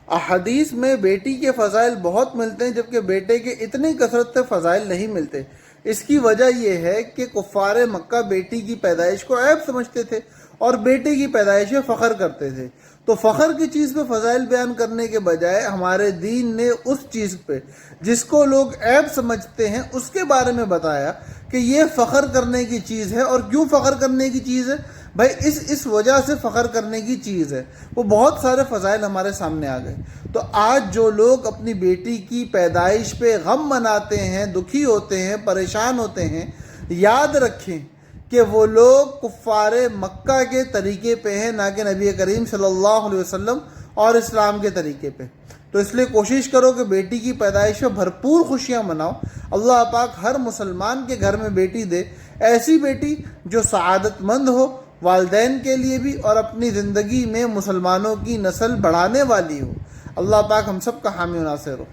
احادیث میں بیٹی کے فضائل بہت ملتے ہیں، جبکہ بیٹے کے اتنی کثرت سے فضائل نہیں ملتے۔ اس کی وجہ یہ ہے کہ کفار مکہ بیٹی کی پیدائش کو عیب سمجھتے تھے اور بیٹے کی پیدائش پہ فخر کرتے تھے۔ تو فخر کی چیز پہ فضائل بیان کرنے کے بجائے ہمارے دین نے اس چیز پہ جس کو لوگ عیب سمجھتے ہیں اس کے بارے میں بتایا کہ یہ فخر کرنے کی چیز ہے۔ اور کیوں فخر کرنے کی چیز ہے؟ بھائی اس وجہ سے فخر کرنے کی چیز ہے۔ وہ بہت سارے فضائل ہمارے سامنے آ گئے۔ تو آج جو لوگ اپنی بیٹی کی پیدائش پہ غم مناتے ہیں، دکھی ہوتے ہیں، پریشان ہوتے ہیں، یاد رکھیں کہ وہ لوگ کفار مکہ کے طریقے پہ ہیں، نہ کہ نبی کریم صلی اللہ علیہ وسلم اور اسلام کے طریقے پہ۔ تو اس لیے کوشش کرو کہ بیٹی کی پیدائش میں بھرپور خوشیاں مناؤ۔ اللہ پاک ہر مسلمان کے گھر میں بیٹی دے، ایسی بیٹی جو سعادت مند ہو والدین کے لیے بھی اور اپنی زندگی میں مسلمانوں کی نسل بڑھانے والی ہو۔ اللہ پاک ہم سب کا حامی و ناصر ہو۔